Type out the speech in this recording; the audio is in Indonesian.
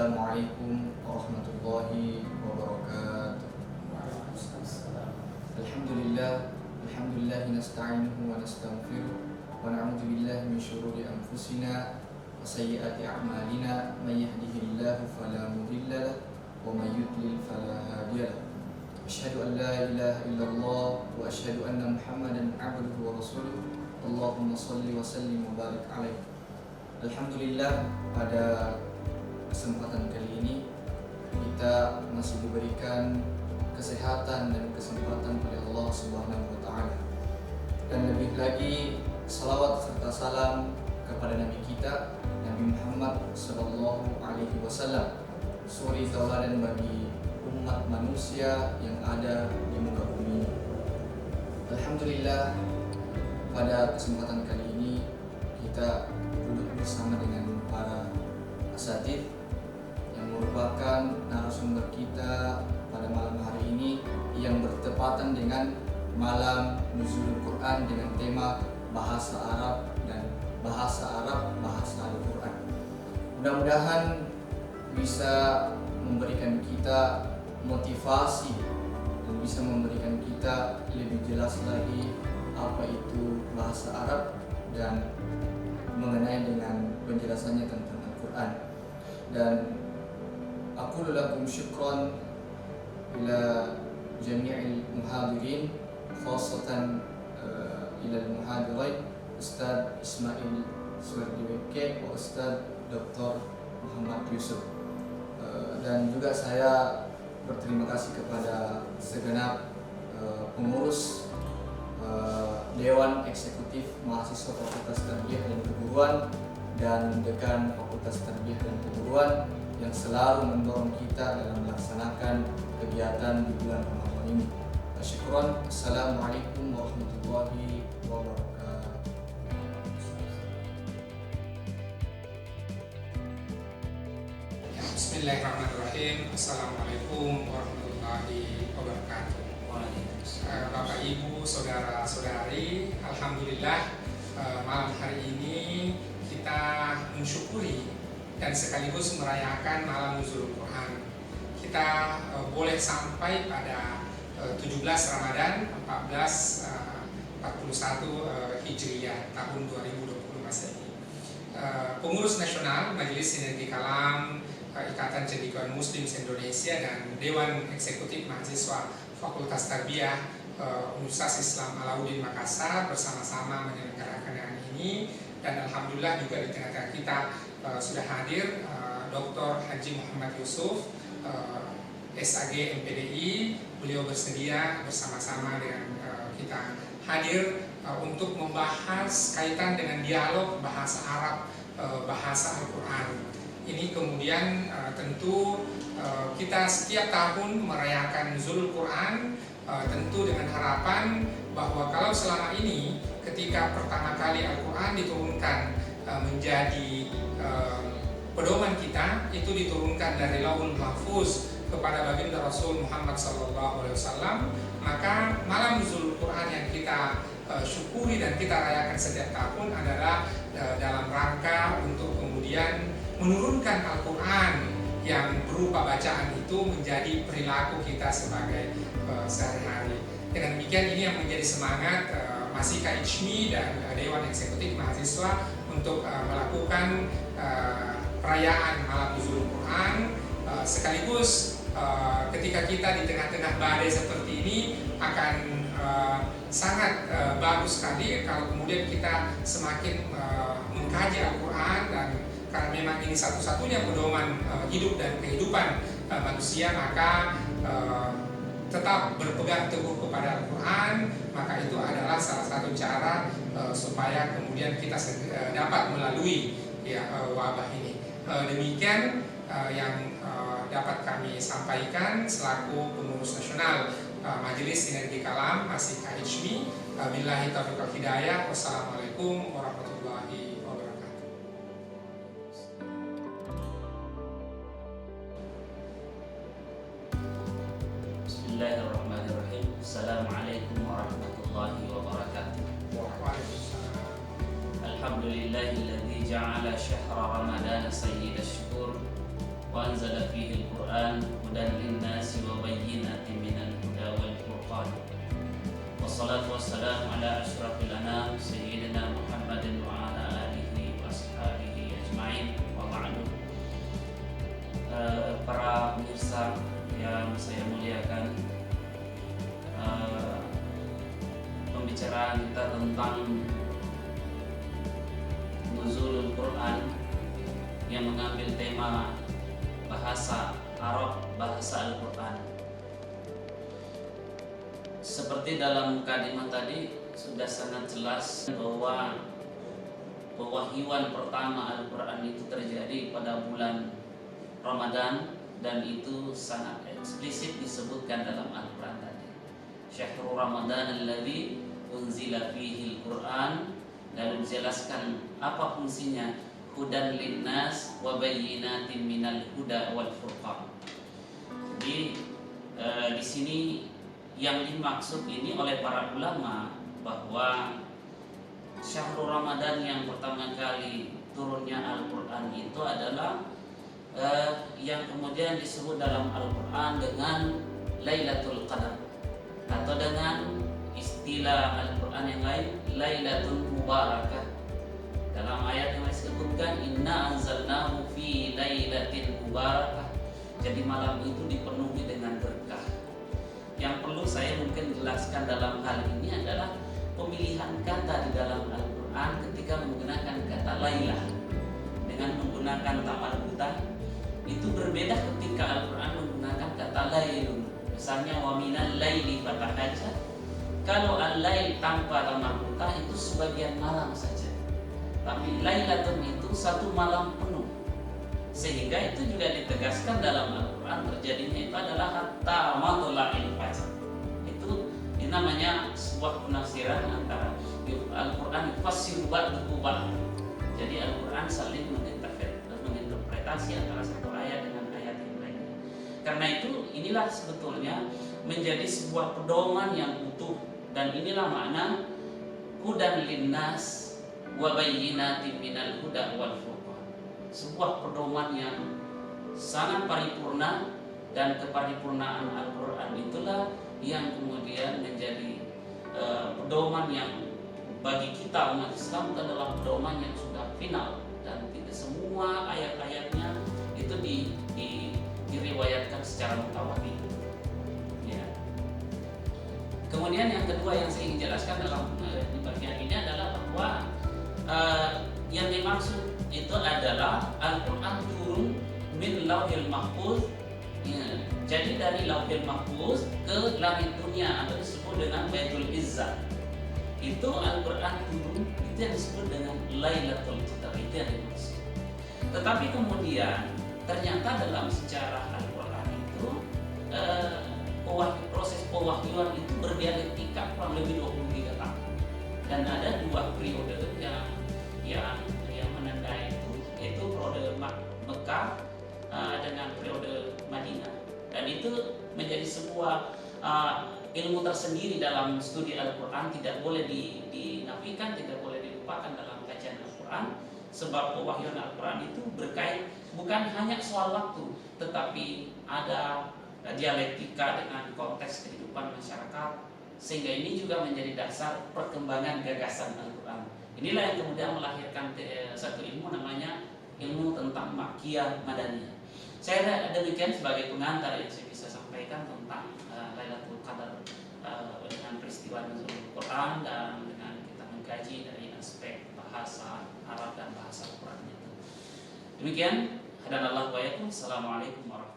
Assalamualaikum warahmatullahi wabarakatuh. Alhamdulillah nasta'inuhu wa nastaghfiruh wa na'udzu billahi min syururi anfusina wa sayyiati a'malina may yahdihillahu fala mudilla lahu wa may yudlil fala hadiya lahu. Asyhadu an la ilaha illallah wa asyhadu anna Muhammadan 'abduhu wa rasuluh. Allahumma shalli wa sallim wa barik alaihi. Alhamdulillah, pada kesempatan kali ini kita masih diberikan kesehatan dan kesempatan oleh Allah Subhanahu wa taala. Dan lebih lagi salawat serta salam kepada Nabi kita Nabi Muhammad sallallahu alaihi wasallam, suri tauladan bagi umat manusia yang ada di muka bumi. Alhamdulillah, pada kesempatan kali ini kita duduk bersama dengan para asatidz yang merupakan narasumber kita pada malam hari ini yang bertepatan dengan malam Nuzulul Quran dengan tema bahasa Arab dan bahasa Al-Quran. Mudah-mudahan bisa memberikan kita motivasi dan bisa memberikan kita lebih jelas lagi apa itu bahasa Arab dan mengenai dengan penjelasannya tentang Al-Quran. Dan aku lakum syukran ila jami'il muhadirin, khasatan ila al-muhadirin Ustaz Ismail Suwardiweke wa Ustaz Dr. Muhammad Yusuf. Dan juga saya berterima kasih kepada segenap pengurus Dewan Eksekutif Mahasiswa Fakultas Tarbiyah dan Keguruan dan Dekan Fakultas Tarbiyah dan Keguruan yang selalu mendorong kita dalam melaksanakan kegiatan di bulan Ramadan ini. Syukran. Assalamualaikum warahmatullahi wabarakatuh. Bismillahirrahmanirrahim. Assalamualaikum warahmatullahi wabarakatuh. Bapak Ibu, saudara-saudari, alhamdulillah malam hari ini kita mensyukuri dan sekaligus merayakan malam Nuzulul Quran. Kita boleh sampai pada 17 Ramadan 1441 Hijriah tahun 2020 Masehi. Pengurus Nasional Majelis Sinergi Kalam, Ikatan Cendekiawan Muslim Indonesia dan Dewan Eksekutif Mahasiswa Fakultas Tarbiyah Universitas Islam Alauddin Makassar bersama-sama menyelenggarakan yang ini. Dan alhamdulillah juga di tengah-tengah kita sudah hadir Dr. Haji Muhammad Yusuf, SAG MPDI. Beliau bersedia bersama-sama dengan kita hadir untuk membahas kaitan dengan dialog bahasa Arab, bahasa Al-Quran. Ini kemudian tentu kita setiap tahun merayakan Nuzulul Quran, tentu dengan harapan bahwa kalau selama ini ketika pertama kali Al-Quran diturunkan menjadi pedoman kita, itu diturunkan dari Lauhul Mahfuz kepada baginda Rasul Muhammad SAW, maka malam Nuzulul Quran yang kita syukuri dan kita rayakan setiap tahun adalah dalam rangka untuk kemudian menurunkan Al-Quran yang berupa bacaan itu menjadi perilaku kita sebagai sehari-hari. Dengan demikian ini yang menjadi semangat Masih KICMI dan Dewan Eksekutif Mahasiswa untuk melakukan perayaan malam Nuzulul Quran, sekaligus ketika kita di tengah-tengah badai seperti ini akan sangat bagus sekali kalau kemudian kita semakin mengkaji Al-Quran, dan karena memang ini satu-satunya pedoman hidup dan kehidupan manusia, maka tetap berpegang teguh kepada Al-Quran, maka itu adalah salah satu cara supaya kemudian kita dapat melalui wabah ini. Demikian yang dapat kami sampaikan selaku pengurus nasional Majelis Sinergi Kalam Masih KICMI. Billahi taufiq wal hidayah. Wassalamualaikum warahmatullahi wabarakatuh. Bismillahirrahmanirrahim. Assalamualaikum warahmatullahi wabarakatuh. Waalaikumsalam. Alhamdulillahilladzi ja'ala syahra ramadana sayyidash syuhur wa anzala fihi al-Qur'an hudan lin-nasi wa bayyinatin minal huda wal furqan. Wassalatu wassalamu ala asyrafil anam sayyidina Muhammadin wa ala alihi wa ashabihi ajma'in wa ba'du. Para pemirsa yang saya muliakan, pembicaraan kita tentang nuzulul Quran yang mengambil tema bahasa Arab, bahasa Al-Quran. Seperti dalam mukadimah tadi sudah sangat jelas bahwa pewahyuan pertama Al-Quran itu terjadi pada bulan Ramadan, dan itu sangat eksplisit disebutkan dalam Al-Quran tadi. Syahrul Ramadan alladzi unzila fihi al-Quran, lalu dijelaskan apa fungsinya, hudan linnas wa bayyinatin minal huda wal furqan. Jadi di sini yang dimaksud ini oleh para ulama bahwa Syahrul Ramadan yang pertama kali turunnya Al-Quran itu adalah yang kemudian disebut dalam Al-Quran dengan Lailatul Qadar, atau dengan istilah Al-Quran yang lain Lailatul Mubarakah. Dalam ayat yang disebutkan inna anzalnahu fi lailatin mubarakah. Jadi malam itu dipenuhi dengan berkah. Yang perlu saya mungkin jelaskan dalam hal ini adalah pemilihan kata di dalam Al-Quran ketika menggunakan kata Lailah dengan menggunakan ta marbuta itu berbeda ketika Al-Quran menggunakan kata Lailun. Misalnya wa minal laili fatahajjat. Kalau al-lail tanpa ta marbuta itu sebagian malam saja. Tapi Lailatun itu satu malam penuh. Sehingga itu juga ditegaskan dalam Al-Quran terjadinya itu adalah hatta matla'il fajr. Ini namanya sebuah penafsiran antara Al-Quran fassir ba'duhu ba'd. Jadi Al-Quran saling menginterpretasi antara satu ayat dengan ayat yang lainnya. Karena itu inilah sebetulnya menjadi sebuah pedoman yang utuh, dan inilah makna hudan linnas wa bayyinatin minal huda wal furqan. Sebuah pedoman yang sangat paripurna, dan keparipurnaan Al-Quran itulah yang kemudian menjadi pedoman yang bagi kita umat Islam itu adalah pedoman yang sudah final, dan tidak semua ayat-ayatnya itu diriwayatkan secara mutawatir. Ya. Kemudian yang kedua yang saya ingin jelaskan dalam di bagian ini adalah bahwa yang dimaksud itu adalah Al-Quran turun min lauhil mahfuz. Ya, jadi dari lauhil mahfuz ke langit dunia atau disebut dengan Baitul Izzah. Itu Al-Quran turun, itu yang disebut dengan Lailatul Qadar, itu yang dimaksud. Tetapi kemudian ternyata dalam sejarah Al-Quran itu proses pewahyuan itu berdialektika kurang lebih 23 tahun. Dan ada dua periode yang menandai itu, yaitu periode Mekah dengan periode Madinah. Dan itu menjadi sebuah ilmu tersendiri dalam studi Al-Quran, tidak boleh dinafikan, tidak boleh dilupakan dalam kajian Al-Quran. Sebab pewahyuan Al-Quran itu berkait bukan hanya soal waktu, tetapi ada dialektika dengan konteks kehidupan masyarakat, sehingga ini juga menjadi dasar perkembangan gagasan Al-Quran. Inilah yang kemudian melahirkan satu ilmu namanya ilmu tentang Makkiyah Madaniyah. Saya demikian sebagai pengantar yang saya bisa sampaikan tentang Lailatul Qadar dengan peristiwa nuzulul Quran, dan dengan kita mengkaji dari aspek bahasa Arab dan bahasa Al-Quran itu. Demikian, hadanallahu wa iyyakum. Assalamualaikum warahmatullahi wabarakatuh.